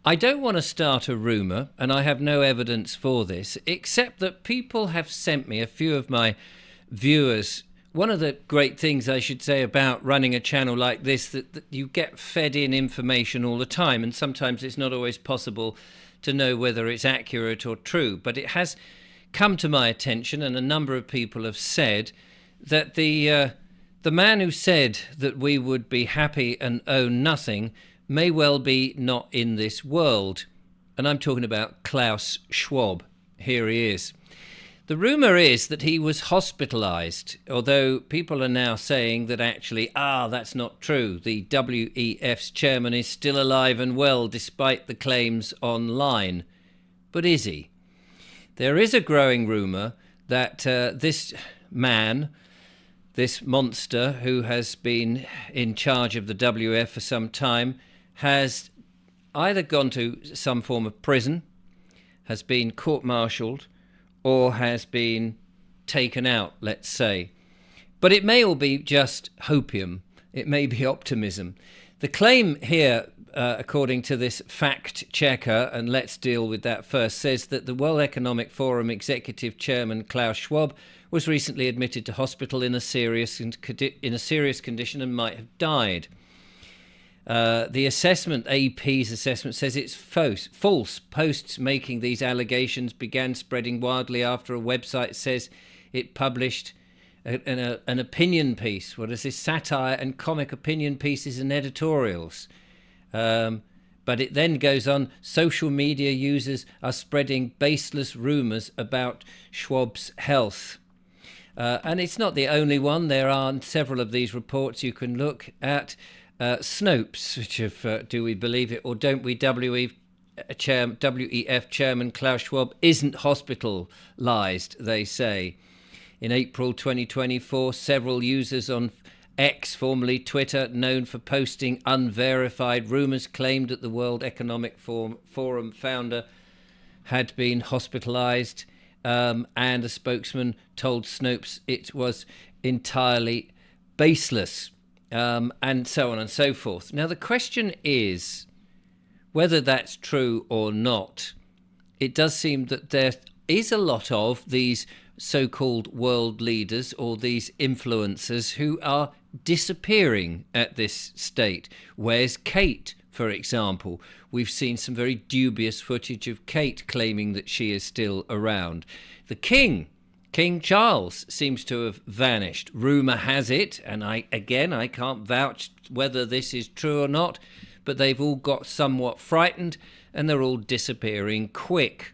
I don't want to start a rumour, and I have no evidence for this, except that people have sent me, a few of my viewers. One of the great things I should say about running a channel like this, that you get fed in information all the time, and sometimes it's not always possible to know whether it's accurate or true. But it has come to my attention, and a number of people have said that the man who said that we would be happy and own nothing may well be not in this world. And I'm talking about Klaus Schwab. Here he is. The rumour is that he was hospitalised, although people are now saying that actually, that's not true. The WEF's chairman is still alive and well despite the claims online. But is he? There is a growing rumour that this man, this monster who has been in charge of the WEF for some time, has either gone to some form of prison, has been court-martialed, or has been taken out, let's say. But it may all be just hopium. It may be optimism. The claim here, according to this fact checker, and let's deal with that first, says that the World Economic Forum Executive Chairman Klaus Schwab was recently admitted to hospital in a serious condition and might have died. The assessment, AP's assessment, says it's false. Posts making these allegations began spreading wildly after a website says it published an opinion piece. What is this? Satire and comic opinion pieces and editorials. But it then goes on, social media users are spreading baseless rumours about Schwab's health. And it's not the only one. There are several of these reports you can look at. Snopes, which of do we believe it or don't we, WEF chairman Klaus Schwab isn't hospitalised, they say. In April 2024, several users on X, formerly Twitter, known for posting unverified rumours, claimed that the World Economic Forum founder had been hospitalised, and a spokesman told Snopes it was entirely baseless. And so on and so forth. Now, the question is whether that's true or not. It does seem that there is a lot of these so-called world leaders or these influencers who are disappearing at this state. Where's Kate, for example? We've seen some very dubious footage of Kate claiming that she is still around. The King Charles seems to have vanished. Rumour has it, and I can't vouch whether this is true or not, but they've all got somewhat frightened and they're all disappearing quick.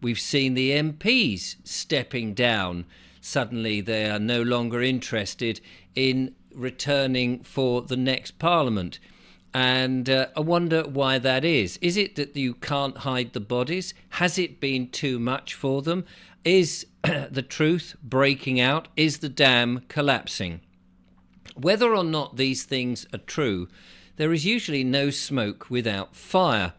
We've seen the MPs stepping down. Suddenly they are no longer interested in returning for the next Parliament. And I wonder why that is. Is it that you can't hide the bodies? Has it been too much for them? Is the truth breaking out? Is the dam collapsing? Whether or not these things are true, there is usually no smoke without fire.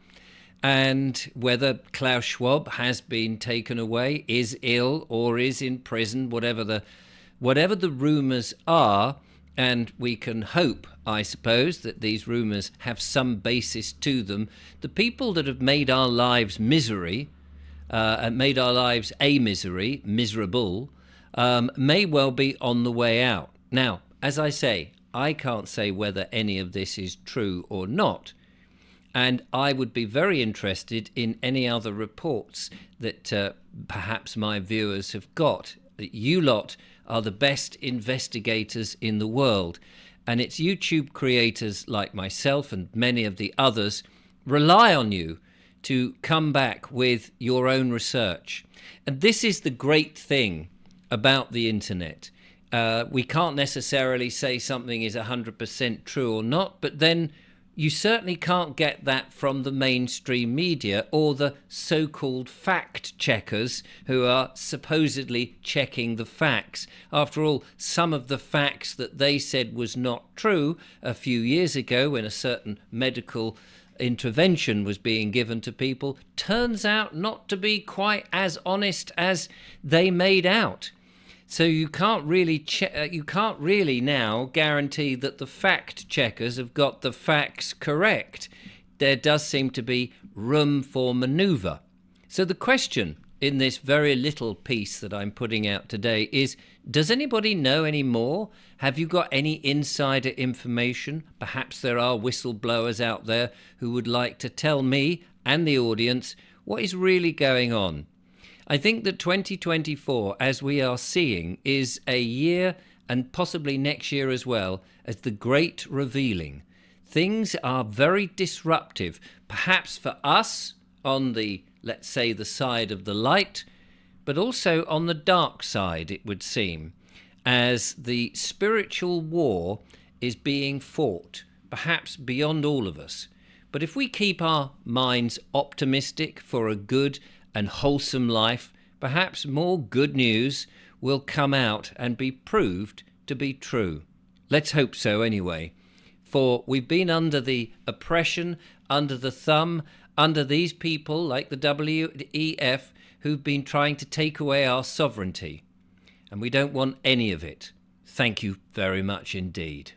And whether Klaus Schwab has been taken away, is ill, or is in prison, whatever the rumours are, and we can hope, I suppose, that these rumours have some basis to them, the people that have made our lives and made our lives miserable, may well be on the way out. Now, as I say, I can't say whether any of this is true or not, and I would be very interested in any other reports that perhaps my viewers have got. You lot are the best investigators in the world, and it's YouTube creators like myself and many of the others rely on you to come back with your own research. And this is the great thing about the internet. We can't necessarily say something is 100% true or not, but then you certainly can't get that from the mainstream media or the so-called fact checkers who are supposedly checking the facts. After all, some of the facts that they said was not true a few years ago when a certain medical intervention was being given to people turns out not to be quite as honest as they made out. So you can't really now guarantee that the fact checkers have got the facts correct. there does seem to be room for manoeuvre. So the question in this very little piece that I'm putting out today is, does anybody know any more? Have you got any insider information? Perhaps there are whistleblowers out there who would like to tell me and the audience what is really going on. I think that 2024, as we are seeing, is a year, and possibly next year as well, as the great revealing. Things are very disruptive, perhaps for us on the, let's say, the side of the light, but also on the dark side, it would seem, as the spiritual war is being fought, perhaps beyond all of us. But if we keep our minds optimistic for a good and wholesome life, perhaps more good news will come out and be proved to be true. Let's hope so anyway. For we've been under the oppression, under the thumb, under these people like the WEF who've been trying to take away our sovereignty. And we don't want any of it. Thank you very much indeed.